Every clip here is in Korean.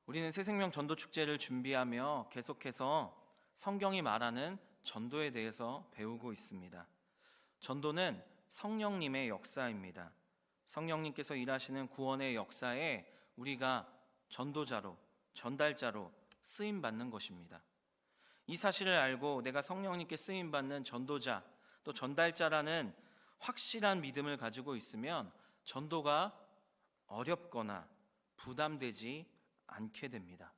우리는 새생명 전도 축제를 준비하며 계속해서 성경이 말하는 전도에 대해서 배우고 있습니다. 전도는 성령님의 역사입니다. 성령님께서 일하시는 구원의 역사에 우리가 전도자로, 전달자로 쓰임 받는 것입니다. 이 사실을 알고 내가 성령님께 쓰임 받는 전도자, 또 전달자라는 확실한 믿음을 가지고 있으면 전도가 어렵거나 부담되지 않게 됩니다.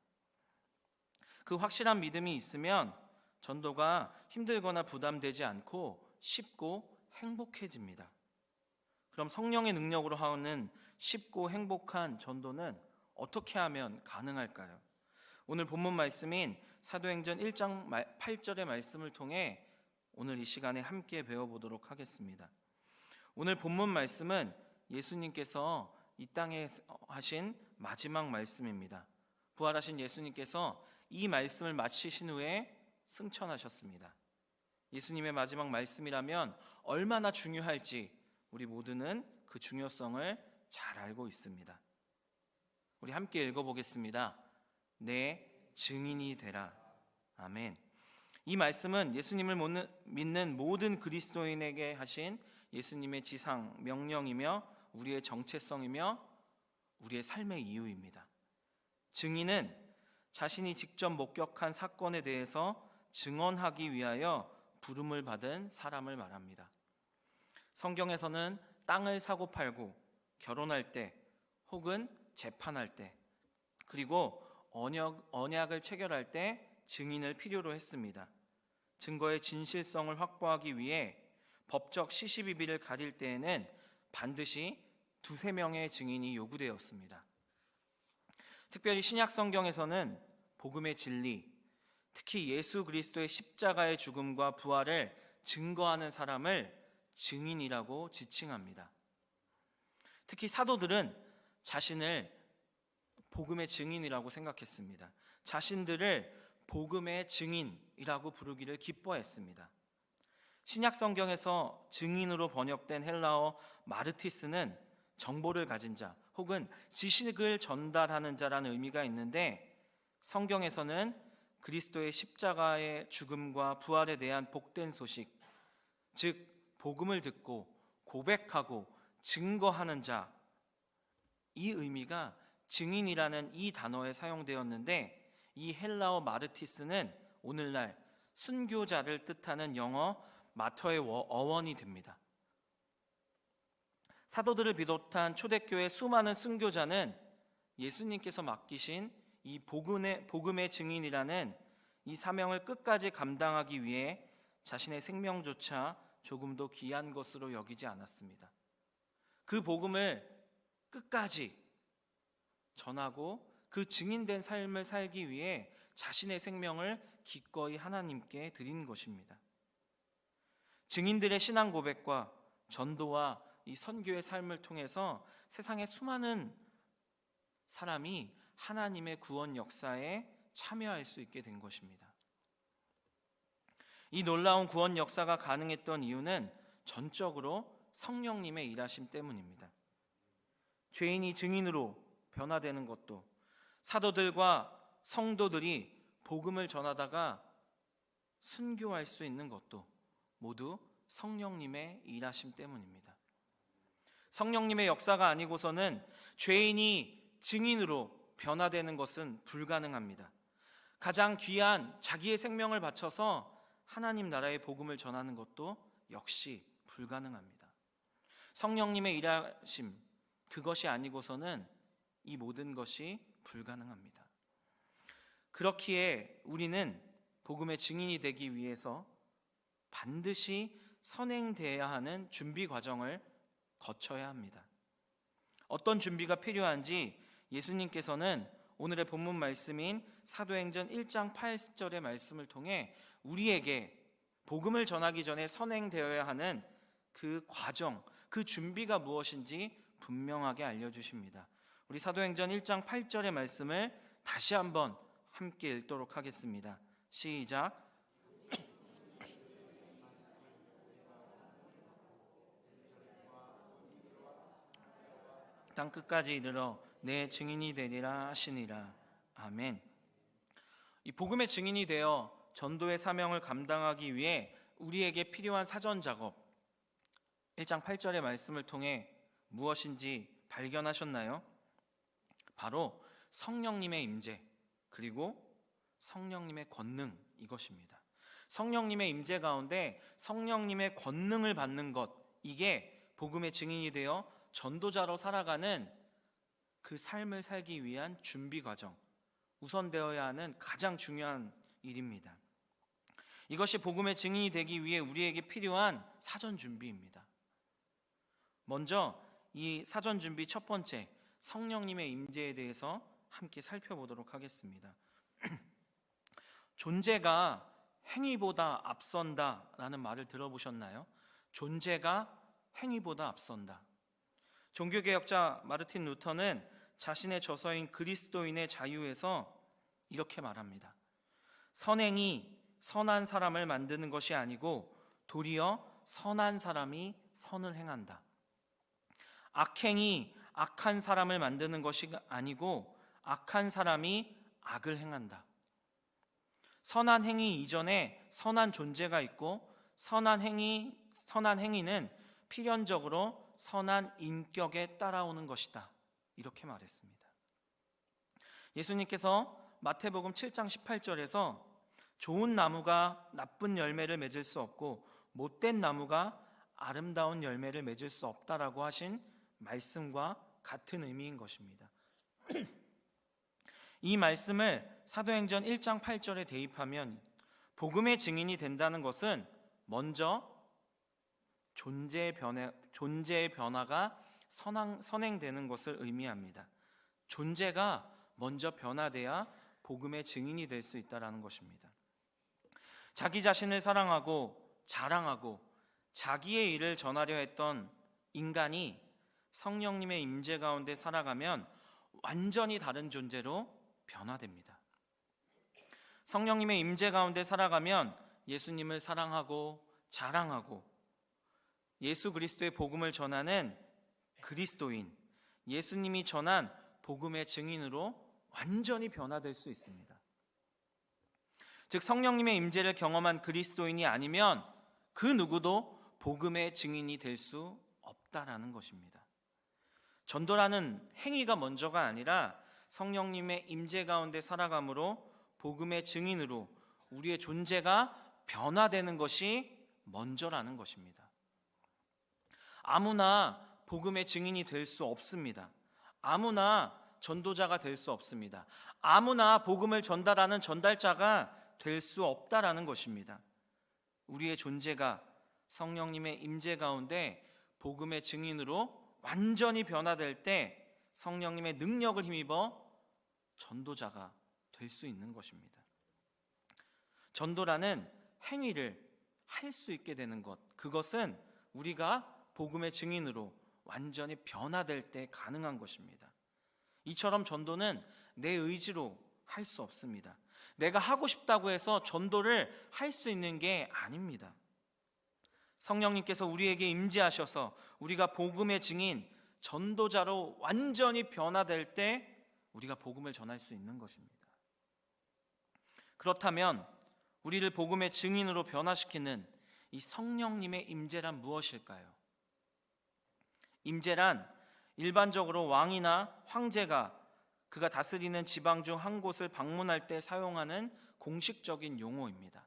그 확실한 믿음이 있으면 전도가 힘들거나 부담되지 않고 쉽고 행복해집니다. 그럼 성령의 능력으로 하는 쉽고 행복한 전도는 어떻게 하면 가능할까요? 오늘 본문 말씀인 사도행전 1장 8절의 말씀을 통해 오늘 이 시간에 함께 배워보도록 하겠습니다. 오늘 본문 말씀은 예수님께서 이 땅에 하신 마지막 말씀입니다. 부활하신 예수님께서 이 말씀을 마치신 후에 승천하셨습니다. 예수님의 마지막 말씀이라면 얼마나 중요할지 우리 모두는 그 중요성을 잘 알고 있습니다. 우리 함께 읽어보겠습니다. 내 증인이 되라. 아멘. 이 말씀은 예수님을 믿는 모든 그리스도인에게 하신 예수님의 지상 명령이며 우리의 정체성이며 우리의 삶의 이유입니다. 증인은 자신이 직접 목격한 사건에 대해서 증언하기 위하여 부름을 받은 사람을 말합니다. 성경에서는 땅을 사고 팔고 결혼할 때 혹은 재판할 때 그리고 언약을 체결할 때 증인을 필요로 했습니다. 증거의 진실성을 확보하기 위해 법적 시시비비를 가릴 때에는 반드시 두세 명의 증인이 요구되었습니다. 특별히 신약 성경에서는 복음의 진리, 특히 예수 그리스도의 십자가의 죽음과 부활을 증거하는 사람을 증인이라고 지칭합니다. 특히 사도들은 자신을 복음의 증인이라고 생각했습니다. 자신들을 복음의 증인이라고 부르기를 기뻐했습니다. 신약 성경에서 증인으로 번역된 헬라어 마르티스는 정보를 가진 자 혹은 지식을 전달하는 자라는 의미가 있는데, 성경에서는 그리스도의 십자가의 죽음과 부활에 대한 복된 소식, 즉 복음을 듣고 고백하고 증거하는 자, 이 의미가 증인이라는 이 단어에 사용되었는데, 이 헬라어 마르티스는 오늘날 순교자를 뜻하는 영어 마터의 어원이 됩니다. 사도들을 비롯한 초대교회 수많은 순교자는 예수님께서 맡기신 이 복음의 증인이라는 이 사명을 끝까지 감당하기 위해 자신의 생명조차 조금도 귀한 것으로 여기지 않았습니다. 그 복음을 끝까지 전하고 그 증인된 삶을 살기 위해 자신의 생명을 기꺼이 하나님께 드린 것입니다. 증인들의 신앙 고백과 전도와 이 선교의 삶을 통해서 세상의 수많은 사람이 하나님의 구원 역사에 참여할 수 있게 된 것입니다. 이 놀라운 구원 역사가 가능했던 이유는 전적으로 성령님의 일하심 때문입니다. 죄인이 증인으로 변화되는 것도, 사도들과 성도들이 복음을 전하다가 순교할 수 있는 것도 모두 성령님의 일하심 때문입니다. 성령님의 역사가 아니고서는 죄인이 증인으로 변화되는 것은 불가능합니다. 가장 귀한 자기의 생명을 바쳐서 하나님 나라의 복음을 전하는 것도 역시 불가능합니다. 성령님의 일하심, 그것이 아니고서는 이 모든 것이 불가능합니다. 그렇기에 우리는 복음의 증인이 되기 위해서 반드시 선행되어야 하는 준비 과정을 거쳐야 합니다. 어떤 준비가 필요한지 예수님께서는 오늘의 본문 말씀인 사도행전 1장 8절의 말씀을 통해 우리에게 복음을 전하기 전에 선행되어야 하는 그 과정, 그 준비가 무엇인지 분명하게 알려주십니다. 우리 사도행전 1장 8절의 말씀을 다시 한번 함께 읽도록 하겠습니다. 시작. 땅 끝까지 이르러 내 증인이 되리라 하시니라. 아멘. 이 복음의 증인이 되어 전도의 사명을 감당하기 위해 우리에게 필요한 사전 작업, 1장 8절의 말씀을 통해 무엇인지 발견하셨나요? 바로 성령님의 임재, 그리고 성령님의 권능, 이것입니다. 성령님의 임재 가운데 성령님의 권능을 받는 것, 이게 복음의 증인이 되어 전도자로 살아가는 그 삶을 살기 위한 준비 과정, 우선되어야 하는 가장 중요한 일입니다. 이것이 복음의 증인이 되기 위해 우리에게 필요한 사전 준비입니다. 먼저 이 사전 준비 첫 번째, 성령님의 임재에 대해서 함께 살펴보도록 하겠습니다. 존재가 행위보다 앞선다라는 말을 들어보셨나요? 존재가 행위보다 앞선다. 종교개혁자 마르틴 루터는 자신의 저서인 그리스도인의 자유에서 이렇게 말합니다. 선행이 선한 사람을 만드는 것이 아니고 도리어 선한 사람이 선을 행한다. 악행이 악한 사람을 만드는 것이 아니고 악한 사람이 악을 행한다. 선한 행위 이전에 선한 존재가 있고 선한 행위는 필연적으로 선한 인격에 따라오는 것이다. 이렇게 말했습니다. 예수님께서 마태복음 7장 18절에서 좋은 나무가 나쁜 열매를 맺을 수 없고 못된 나무가 아름다운 열매를 맺을 수 없다라고 하신 말씀과 같은 의미인 것입니다. 이 말씀을 사도행전 1장 8절에 대입하면 복음의 증인이 된다는 것은 먼저 존재의 변화가 선행되는 것을 의미합니다. 존재가 먼저 변화돼야 복음의 증인이 될 수 있다는 것입니다. 자기 자신을 사랑하고 자랑하고 자기의 일을 전하려 했던 인간이 성령님의 임재 가운데 살아가면 완전히 다른 존재로 변화됩니다. 성령님의 임재 가운데 살아가면 예수님을 사랑하고 자랑하고 예수 그리스도의 복음을 전하는 그리스도인, 예수님이 전한 복음의 증인으로 완전히 변화될 수 있습니다. 즉 성령님의 임재를 경험한 그리스도인이 아니면 그 누구도 복음의 증인이 될 수 없다라는 것입니다. 전도라는 행위가 먼저가 아니라 성령님의 임재 가운데 살아감으로 복음의 증인으로 우리의 존재가 변화되는 것이 먼저라는 것입니다. 아무나 복음의 증인이 될 수 없습니다. 아무나 전도자가 될 수 없습니다. 아무나 복음을 전달하는 전달자가 될 수 없다라는 것입니다. 우리의 존재가 성령님의 임재 가운데 복음의 증인으로 완전히 변화될 때 성령님의 능력을 힘입어 전도자가 될 수 있는 것입니다. 전도라는 행위를 할 수 있게 되는 것, 그것은 우리가 복음의 증인으로 완전히 변화될 때 가능한 것입니다. 이처럼 전도는 내 의지로 할 수 없습니다. 내가 하고 싶다고 해서 전도를 할 수 있는 게 아닙니다. 성령님께서 우리에게 임재하셔서 우리가 복음의 증인, 전도자로 완전히 변화될 때 우리가 복음을 전할 수 있는 것입니다. 그렇다면 우리를 복음의 증인으로 변화시키는 이 성령님의 임재란 무엇일까요? 임재란 일반적으로 왕이나 황제가 그가 다스리는 지방 중 한 곳을 방문할 때 사용하는 공식적인 용어입니다.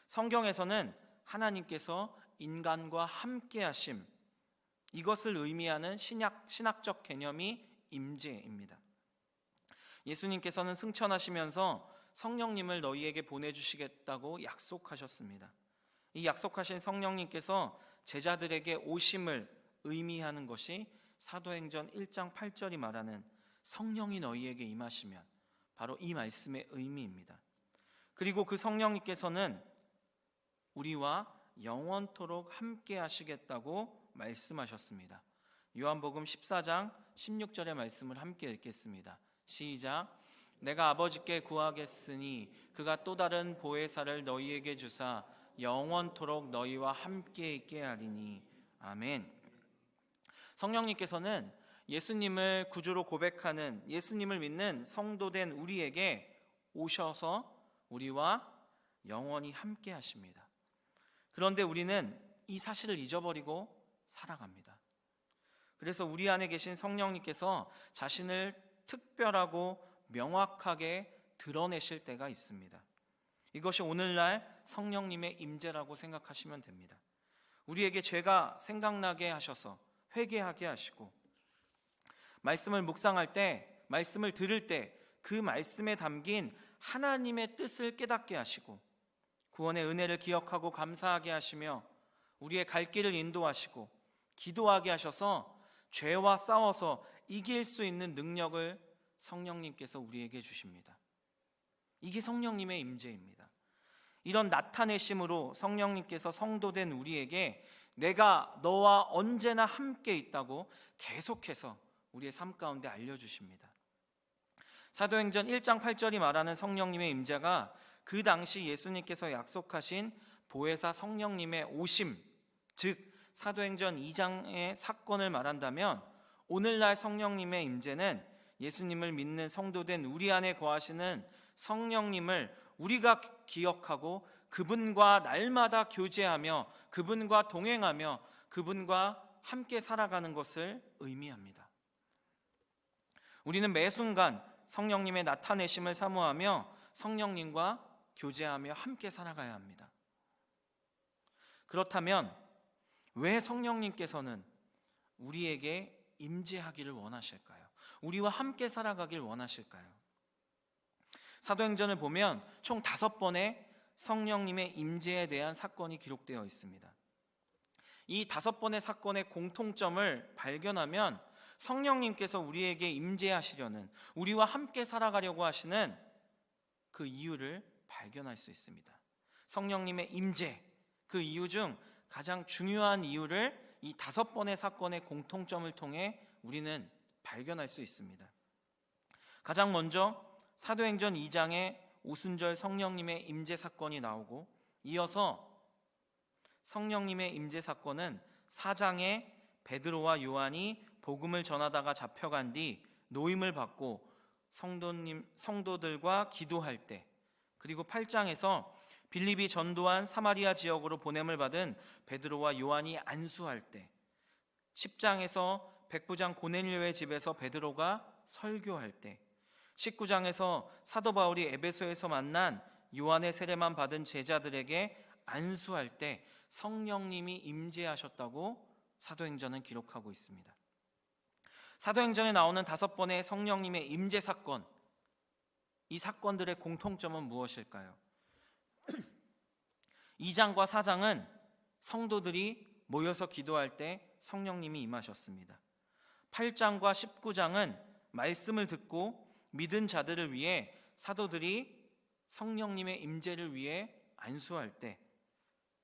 성경에서는 하나님께서 인간과 함께 하심, 이것을 의미하는 신학적 개념이 임재입니다. 예수님께서는 승천하시면서 성령님을 너희에게 보내주시겠다고 약속하셨습니다. 이 약속하신 성령님께서 제자들에게 오심을 의미하는 것이 사도행전 1장 8절이 말하는 성령이 너희에게 임하시면 바로 이 말씀의 의미입니다. 그리고 그 성령님께서는 우리와 영원토록 함께 하시겠다고 말씀하셨습니다. 요한복음 14장 16절의 말씀을 함께 읽겠습니다. 시작. 내가 아버지께 구하겠으니 그가 또 다른 보혜사를 너희에게 주사 영원토록 너희와 함께 있게 하리니. 아멘. 성령님께서는 예수님을 구주로 고백하는, 예수님을 믿는 성도된 우리에게 오셔서 우리와 영원히 함께 하십니다. 그런데 우리는 이 사실을 잊어버리고 살아갑니다. 그래서 우리 안에 계신 성령님께서 자신을 특별하고 명확하게 드러내실 때가 있습니다. 이것이 오늘날 성령님의 임재라고 생각하시면 됩니다. 우리에게 죄가 생각나게 하셔서 회개하게 하시고, 말씀을 묵상할 때, 말씀을 들을 때 그 말씀에 담긴 하나님의 뜻을 깨닫게 하시고, 구원의 은혜를 기억하고 감사하게 하시며 우리의 갈 길을 인도하시고 기도하게 하셔서 죄와 싸워서 이길 수 있는 능력을 성령님께서 우리에게 주십니다. 이게 성령님의 임재입니다. 이런 나타내심으로 성령님께서 성도된 우리에게 내가 너와 언제나 함께 있다고 계속해서 우리의 삶 가운데 알려주십니다. 사도행전 1장 8절이 말하는 성령님의 임재가 그 당시 예수님께서 약속하신 보혜사 성령님의 오심, 즉 사도행전 2장의 사건을 말한다면, 오늘날 성령님의 임재는 예수님을 믿는 성도된 우리 안에 거하시는 성령님을 우리가 기억하고 그분과 날마다 교제하며 그분과 동행하며 그분과 함께 살아가는 것을 의미합니다. 우리는 매 순간 성령님의 나타내심을 사모하며 성령님과 교제하며 함께 살아가야 합니다. 그렇다면 왜 성령님께서는 우리에게 임재하기를 원하실까요? 우리와 함께 살아가길 원하실까요? 사도행전을 보면 총 5번의 성령님의 임재에 대한 사건이 기록되어 있습니다. 이 5번의 사건의 공통점을 발견하면 성령님께서 우리에게 임재하시려는, 우리와 함께 살아가려고 하시는 그 이유를 발견할 수 있습니다. 성령님의 임재, 그 이유 중 가장 중요한 이유를 이 5번의 사건의 공통점을 통해 우리는 발견할 수 있습니다. 가장 먼저 사도행전 2장에 오순절 성령님의 임재 사건이 나오고, 이어서 성령님의 임재 사건은 4장에 베드로와 요한이 복음을 전하다가 잡혀간 뒤 노임을 받고 성도들과 기도할 때, 그리고 8장에서 빌립이 전도한 사마리아 지역으로 보냄을 받은 베드로와 요한이 안수할 때, 10장에서 백부장 고넬료의 집에서 베드로가 설교할 때, 19장에서 사도 바울이 에베소에서 만난 요한의 세례만 받은 제자들에게 안수할 때 성령님이 임재하셨다고 사도행전은 기록하고 있습니다. 사도행전에 나오는 5번의 성령님의 임재 사건, 이 사건들의 공통점은 무엇일까요? 2장과 4장은 성도들이 모여서 기도할 때 성령님이 임하셨습니다. 8장과 19장은 말씀을 듣고 믿은 자들을 위해 사도들이 성령님의 임재를 위해 안수할 때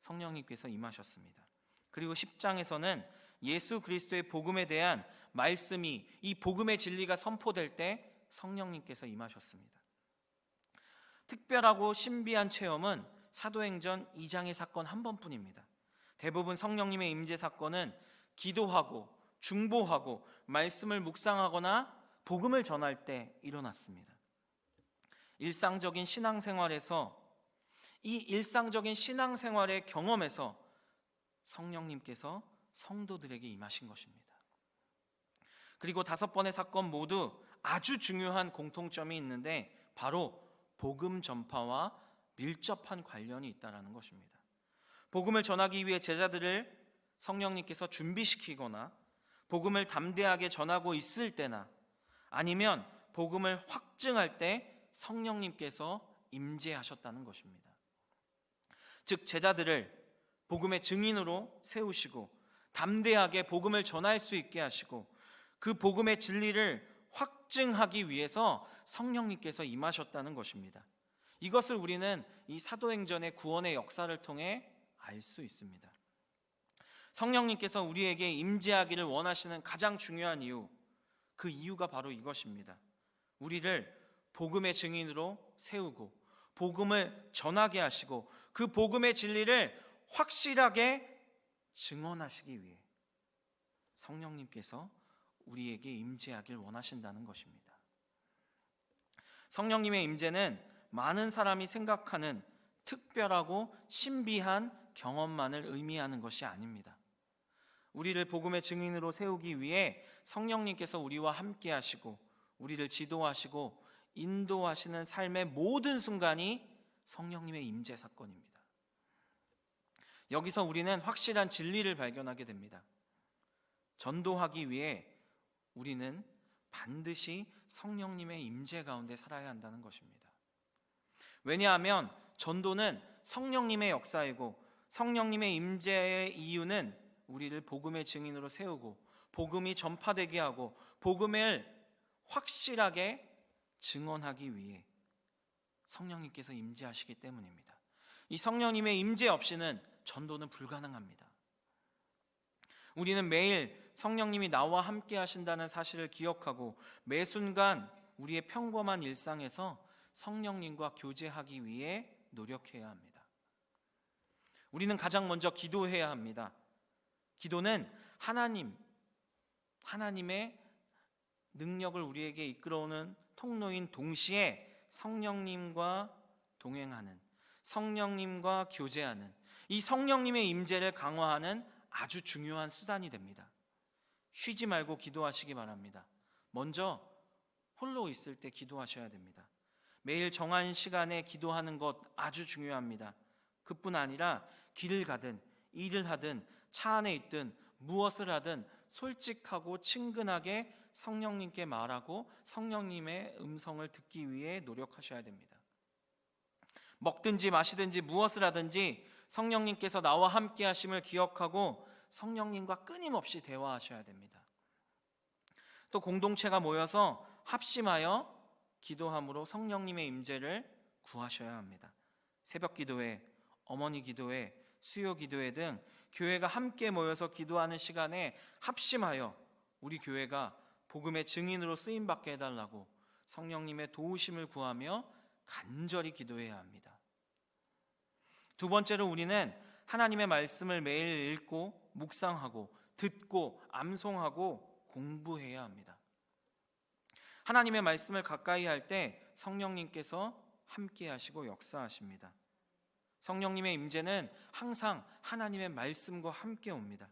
성령님께서 임하셨습니다. 그리고 10장에서는 예수 그리스도의 복음에 대한 말씀이, 이 복음의 진리가 선포될 때 성령님께서 임하셨습니다. 특별하고 신비한 체험은 사도행전 2장의 사건 한 번뿐입니다. 대부분 성령님의 임재 사건은 기도하고 중보하고 말씀을 묵상하거나 복음을 전할 때 일어났습니다. 일상적인 신앙생활에서, 이 일상적인 신앙생활의 경험에서 성령님께서 성도들에게 임하신 것입니다. 그리고 5번의 사건 모두 아주 중요한 공통점이 있는데, 바로 복음 전파와 밀접한 관련이 있다는 것입니다. 복음을 전하기 위해 제자들을 성령님께서 준비시키거나 복음을 담대하게 전하고 있을 때나, 아니면 복음을 확증할 때 성령님께서 임재하셨다는 것입니다. 즉 제자들을 복음의 증인으로 세우시고 담대하게 복음을 전할 수 있게 하시고 그 복음의 진리를 확증하기 위해서 성령님께서 임하셨다는 것입니다. 이것을 우리는 이 사도행전의 구원의 역사를 통해 알 수 있습니다. 성령님께서 우리에게 임재하기를 원하시는 가장 중요한 이유, 그 이유가 바로 이것입니다. 우리를 복음의 증인으로 세우고 복음을 전하게 하시고 그 복음의 진리를 확실하게 증언하시기 위해 성령님께서 우리에게 임재하길 원하신다는 것입니다. 성령님의 임재는 많은 사람이 생각하는 특별하고 신비한 경험만을 의미하는 것이 아닙니다. 우리를 복음의 증인으로 세우기 위해 성령님께서 우리와 함께 하시고 우리를 지도하시고 인도하시는 삶의 모든 순간이 성령님의 임재 사건입니다. 여기서 우리는 확실한 진리를 발견하게 됩니다. 전도하기 위해 우리는 반드시 성령님의 임재 가운데 살아야 한다는 것입니다. 왜냐하면 전도는 성령님의 역사이고 성령님의 임재의 이유는 우리를 복음의 증인으로 세우고 복음이 전파되게 하고 복음을 확실하게 증언하기 위해 성령님께서 임재하시기 때문입니다. 이 성령님의 임재 없이는 전도는 불가능합니다. 우리는 매일 성령님이 나와 함께 하신다는 사실을 기억하고 매 순간 우리의 평범한 일상에서 성령님과 교제하기 위해 노력해야 합니다. 우리는 가장 먼저 기도해야 합니다. 기도는 하나님의 능력을 우리에게 이끌어오는 통로인 동시에 성령님과 동행하는, 성령님과 교제하는, 이 성령님의 임재를 강화하는 아주 중요한 수단이 됩니다. 쉬지 말고 기도하시기 바랍니다. 먼저 홀로 있을 때 기도하셔야 됩니다. 매일 정한 시간에 기도하는 것 아주 중요합니다. 그뿐 아니라 길을 가든 일을 하든 차 안에 있든 무엇을 하든 솔직하고 친근하게 성령님께 말하고 성령님의 음성을 듣기 위해 노력하셔야 됩니다. 먹든지 마시든지 무엇을 하든지 성령님께서 나와 함께 하심을 기억하고 성령님과 끊임없이 대화하셔야 됩니다. 또 공동체가 모여서 합심하여 기도함으로 성령님의 임재를 구하셔야 합니다. 새벽 기도회, 어머니 기도회, 수요 기도회 등 교회가 함께 모여서 기도하는 시간에 합심하여 우리 교회가 복음의 증인으로 쓰임받게 해달라고 성령님의 도우심을 구하며 간절히 기도해야 합니다. 두 번째로 우리는 하나님의 말씀을 매일 읽고 묵상하고 듣고 암송하고 공부해야 합니다. 하나님의 말씀을 가까이 할 때 성령님께서 함께 하시고 역사하십니다. 성령님의 임재는 항상 하나님의 말씀과 함께 옵니다.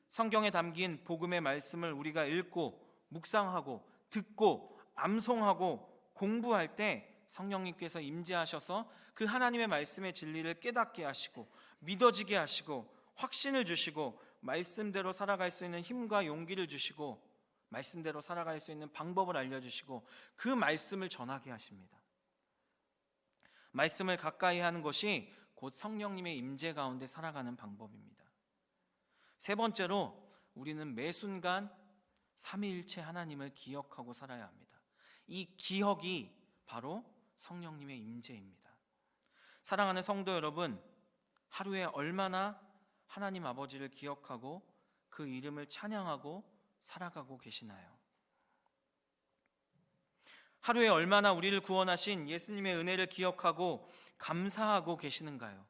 성경에 담긴 복음의 말씀을 우리가 읽고 묵상하고 듣고 암송하고 공부할 때 성령님께서 임재하셔서 그 하나님의 말씀의 진리를 깨닫게 하시고 믿어지게 하시고 확신을 주시고 말씀대로 살아갈 수 있는 힘과 용기를 주시고 말씀대로 살아갈 수 있는 방법을 알려주시고 그 말씀을 전하게 하십니다. 말씀을 가까이 하는 것이 곧 성령님의 임재 가운데 살아가는 방법입니다. 세 번째로 우리는 매 순간 삼위일체 하나님을 기억하고 살아야 합니다. 이 기억이 바로 성령님의 임재입니다. 사랑하는 성도 여러분, 하루에 얼마나 하나님 아버지를 기억하고 그 이름을 찬양하고 살아가고 계시나요? 하루에 얼마나 우리를 구원하신 예수님의 은혜를 기억하고 감사하고 계시는가요?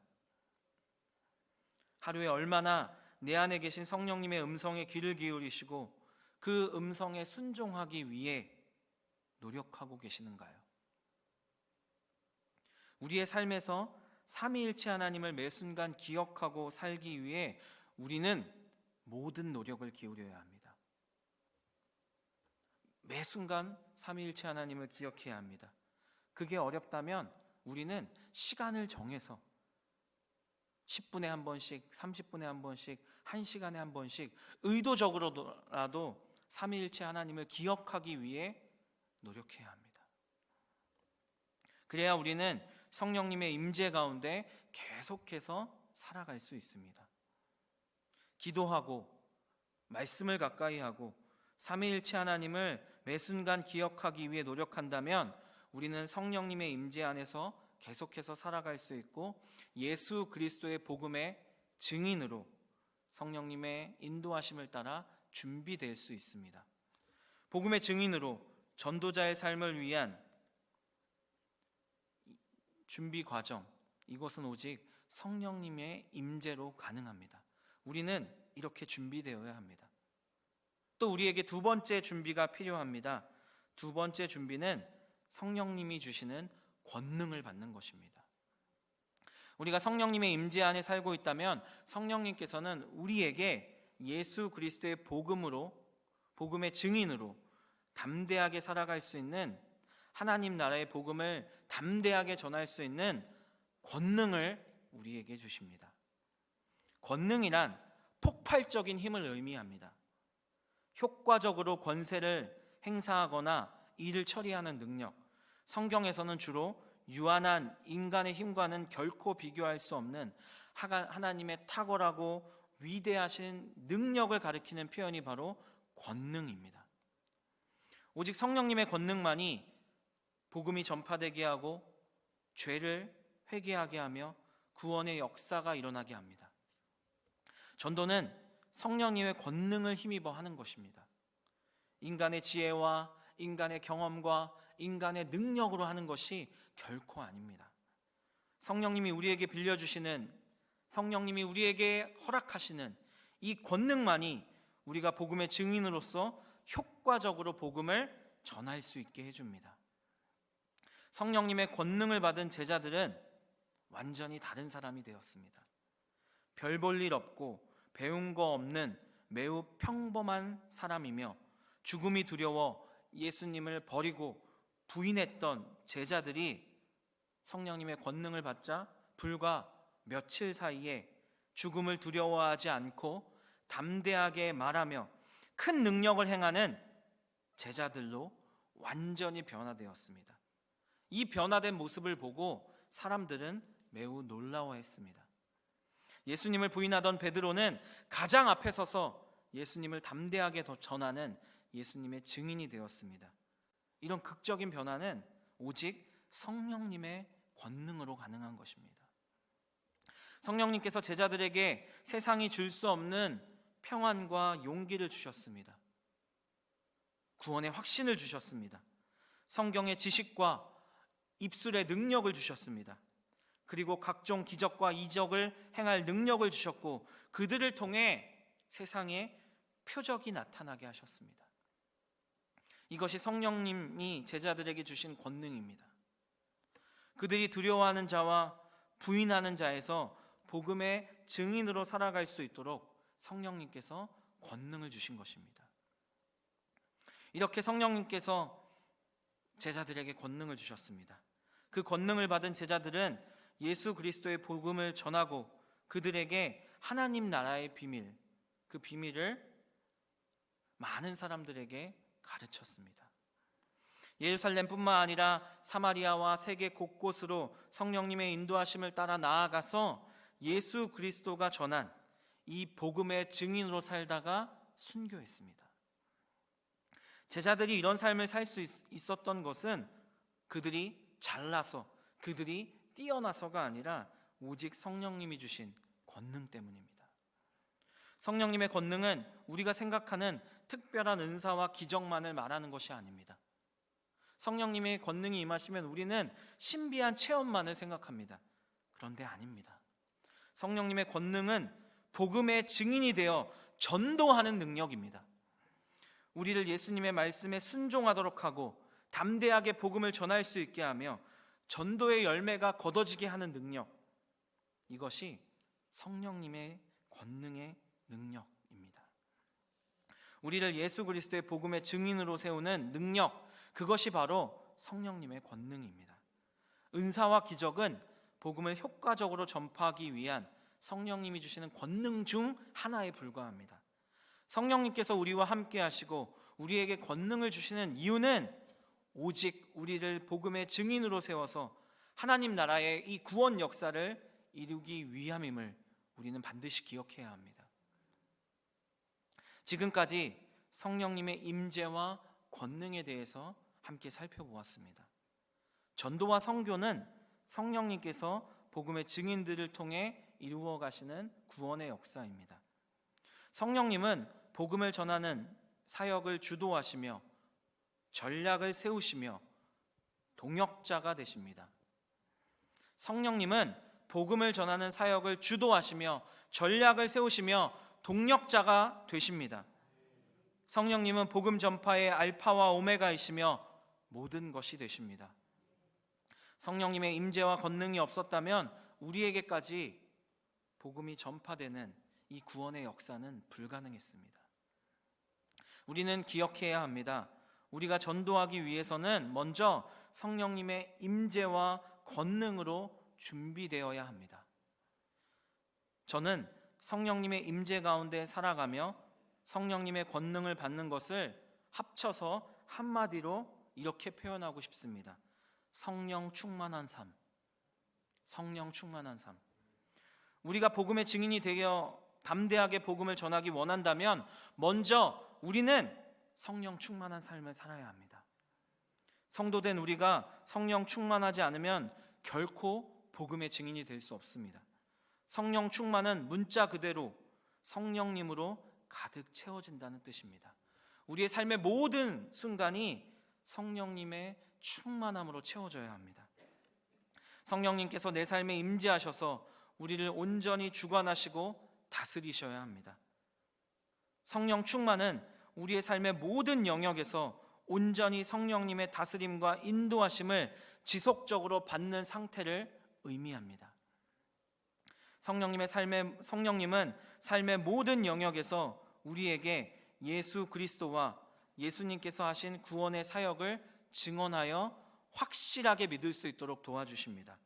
하루에 얼마나 내 안에 계신 성령님의 음성에 귀를 기울이시고 그 음성에 순종하기 위해 노력하고 계시는가요? 우리의 삶에서 삼위일체 하나님을 매 순간 기억하고 살기 위해 우리는 모든 노력을 기울여야 합니다. 매 순간 삼위일체 하나님을 기억해야 합니다. 그게 어렵다면 우리는 시간을 정해서 10분에 한 번씩, 30분에 한 번씩, 1시간에 한 번씩 의도적으로라도 삼위일체 하나님을 기억하기 위해 노력해야 합니다. 그래야 우리는 성령님의 임재 가운데 계속해서 살아갈 수 있습니다. 기도하고 말씀을 가까이 하고 삼위일체 하나님을 매 순간 기억하기 위해 노력한다면 우리는 성령님의 임재 안에서 계속해서 살아갈 수 있고 예수 그리스도의 복음의 증인으로 성령님의 인도하심을 따라 준비될 수 있습니다. 복음의 증인으로 전도자의 삶을 위한 준비 과정, 이것은 오직 성령님의 임재로 가능합니다. 우리는 이렇게 준비되어야 합니다. 또 우리에게 두 번째 준비가 필요합니다. 두 번째 준비는 성령님이 주시는 권능을 받는 것입니다. 우리가 성령님의 임재 안에 살고 있다면 성령님께서는 우리에게 예수 그리스도의 복음의 증인으로 담대하게 살아갈 수 있는, 하나님 나라의 복음을 담대하게 전할 수 있는 권능을 우리에게 주십니다. 권능이란 폭발적인 힘을 의미합니다. 효과적으로 권세를 행사하거나 일을 처리하는 능력, 성경에서는 주로 유한한 인간의 힘과는 결코 비교할 수 없는 하나님의 탁월하고 위대하신 능력을 가리키는 표현이 바로 권능입니다. 오직 성령님의 권능만이 복음이 전파되게 하고 죄를 회개하게 하며 구원의 역사가 일어나게 합니다. 전도는 성령님의 권능을 힘입어 하는 것입니다. 인간의 지혜와 인간의 경험과 인간의 능력으로 하는 것이 결코 아닙니다. 성령님이 우리에게 빌려주시는, 성령님이 우리에게 허락하시는 이 권능만이 우리가 복음의 증인으로서 효과적으로 복음을 전할 수 있게 해줍니다. 성령님의 권능을 받은 제자들은 완전히 다른 사람이 되었습니다. 별 볼 일 없고 배운 거 없는 매우 평범한 사람이며 죽음이 두려워 예수님을 버리고 부인했던 제자들이 성령님의 권능을 받자 불과 며칠 사이에 죽음을 두려워하지 않고 담대하게 말하며 큰 능력을 행하는 제자들로 완전히 변화되었습니다. 이 변화된 모습을 보고 사람들은 매우 놀라워했습니다. 예수님을 부인하던 베드로는 가장 앞에 서서 예수님을 담대하게 전하는 예수님의 증인이 되었습니다. 이런 극적인 변화는 오직 성령님의 권능으로 가능한 것입니다. 성령님께서 제자들에게 세상이 줄 수 없는 평안과 용기를 주셨습니다. 구원의 확신을 주셨습니다. 성경의 지식과 입술의 능력을 주셨습니다. 그리고 각종 기적과 이적을 행할 능력을 주셨고 그들을 통해 세상에 표적이 나타나게 하셨습니다. 이것이 성령님이 제자들에게 주신 권능입니다. 그들이 두려워하는 자와 부인하는 자에서 복음의 증인으로 살아갈 수 있도록 성령님께서 권능을 주신 것입니다. 이렇게 성령님께서 제자들에게 권능을 주셨습니다. 그 권능을 받은 제자들은 예수 그리스도의 복음을 전하고 그들에게 하나님 나라의 비밀, 그 비밀을 많은 사람들에게 가르쳤습니다. 예루살렘뿐만 아니라 사마리아와 세계 곳곳으로 성령님의 인도하심을 따라 나아가서 예수 그리스도가 전한 이 복음의 증인으로 살다가 순교했습니다. 제자들이 이런 삶을 살 수 있었던 것은 그들이 잘나서, 그들이 뛰어나서가 아니라 오직 성령님이 주신 권능 때문입니다. 성령님의 권능은 우리가 생각하는 특별한 은사와 기적만을 말하는 것이 아닙니다. 성령님의 권능이 임하시면 우리는 신비한 체험만을 생각합니다. 그런데 아닙니다. 성령님의 권능은 복음의 증인이 되어 전도하는 능력입니다. 우리를 예수님의 말씀에 순종하도록 하고 담대하게 복음을 전할 수 있게 하며 전도의 열매가 거둬지게 하는 능력, 이것이 성령님의 권능의 능력입니다. 우리를 예수 그리스도의 복음의 증인으로 세우는 능력, 그것이 바로 성령님의 권능입니다. 은사와 기적은 복음을 효과적으로 전파하기 위한 성령님이 주시는 권능 중 하나에 불과합니다. 성령님께서 우리와 함께 하시고 우리에게 권능을 주시는 이유는 오직 우리를 복음의 증인으로 세워서 하나님 나라의 이 구원 역사를 이루기 위함임을 우리는 반드시 기억해야 합니다. 지금까지 성령님의 임재와 권능에 대해서 함께 살펴보았습니다. 전도와 선교는 성령님께서 복음의 증인들을 통해 이루어 가시는 구원의 역사입니다. 성령님은 복음을 전하는 사역을 주도하시며 전략을 세우시며 동역자가 되십니다. 성령님은 복음을 전하는 사역을 주도하시며 전략을 세우시며 동역자가 되십니다. 성령님은 복음 전파의 알파와 오메가이시며 모든 것이 되십니다. 성령님의 임재와 권능이 없었다면 우리에게까지 복음이 전파되는 이 구원의 역사는 불가능했습니다. 우리는 기억해야 합니다. 우리가 전도하기 위해서는 먼저 성령님의 임재와 권능으로 준비되어야 합니다. 저는 성령님의 임재 가운데 살아가며 성령님의 권능을 받는 것을 합쳐서 한마디로 이렇게 표현하고 싶습니다. 성령 충만한 삶. 성령 충만한 삶. 우리가 복음의 증인이 되어 담대하게 복음을 전하기 원한다면 먼저 우리는 성령 충만한 삶을 살아야 합니다. 성도된 우리가 성령 충만하지 않으면 결코 복음의 증인이 될 수 없습니다. 성령 충만은 문자 그대로 성령님으로 가득 채워진다는 뜻입니다. 우리의 삶의 모든 순간이 성령님의 충만함으로 채워져야 합니다. 성령님께서 내 삶에 임재하셔서 우리를 온전히 주관하시고 다스리셔야 합니다. 성령 충만은 우리의 삶의 모든 영역에서 온전히 성령님의 다스림과 인도하심을 지속적으로 받는 상태를 의미합니다. 성령님은 삶의 모든 영역에서 우리에게 예수 그리스도와 예수님께서 하신 구원의 사역을 증언하여 확실하게 믿을 수 있도록 도와주십니다.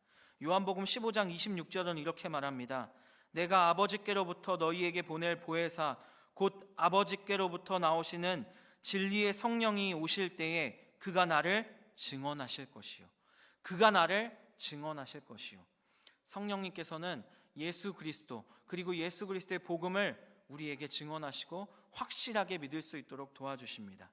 요한복음 15장 26절은 이렇게 말합니다. 내가 아버지께로부터 너희에게 보낼 보혜사 곧 아버지께로부터 나오시는 진리의 성령이 오실 때에 그가 나를 증언하실 것이요. 그가 나를 증언하실 것이요. 성령님께서는 예수 그리스도 그리고 예수 그리스도의 복음을 우리에게 증언하시고 확실하게 믿을 수 있도록 도와주십니다.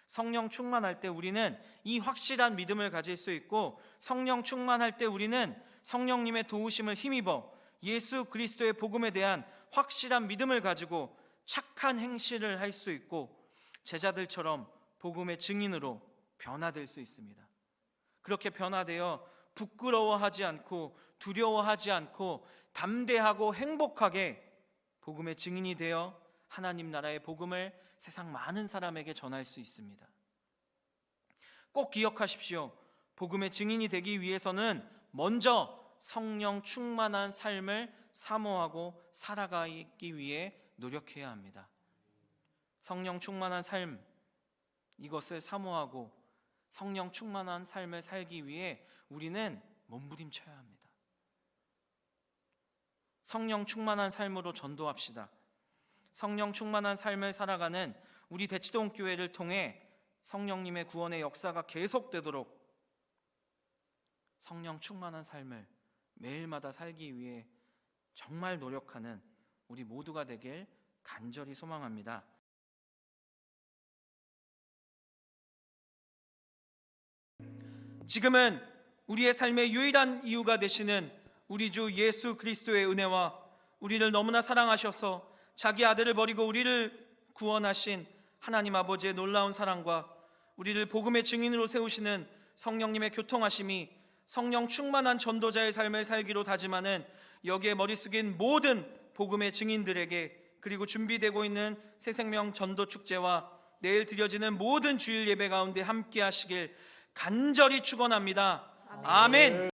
성령 충만할 때 우리는 이 확실한 믿음을 가질 수 있고, 성령 충만할 때 우리는 성령님의 도우심을 힘입어 예수 그리스도의 복음에 대한 확실한 믿음을 가지고 착한 행실을 할 수 있고 제자들처럼 복음의 증인으로 변화될 수 있습니다. 그렇게 변화되어 부끄러워하지 않고 두려워하지 않고 담대하고 행복하게 복음의 증인이 되어 하나님 나라의 복음을 세상 많은 사람에게 전할 수 있습니다. 꼭 기억하십시오. 복음의 증인이 되기 위해서는 먼저 성령 충만한 삶을 사모하고 살아가기 위해 노력해야 합니다. 성령 충만한 삶, 이것을 사모하고 성령 충만한 삶을 살기 위해 우리는 몸부림쳐야 합니다. 성령 충만한 삶으로 전도합시다. 성령 충만한 삶을 살아가는 우리 대치동 교회를 통해 성령님의 구원의 역사가 계속되도록 성령 충만한 삶을 매일마다 살기 위해 정말 노력하는 우리 모두가 되길 간절히 소망합니다. 지금은 우리의 삶의 유일한 이유가 되시는 우리 주 예수 그리스도의 은혜와 우리를 너무나 사랑하셔서 자기 아들을 버리고 우리를 구원하신 하나님 아버지의 놀라운 사랑과 우리를 복음의 증인으로 세우시는 성령님의 교통하심이 성령 충만한 전도자의 삶을 살기로 다짐하는 여기에 머리 숙인 모든 복음의 증인들에게, 그리고 준비되고 있는 새생명 전도축제와 내일 드려지는 모든 주일 예배 가운데 함께 하시길 간절히 축원합니다. 아멘.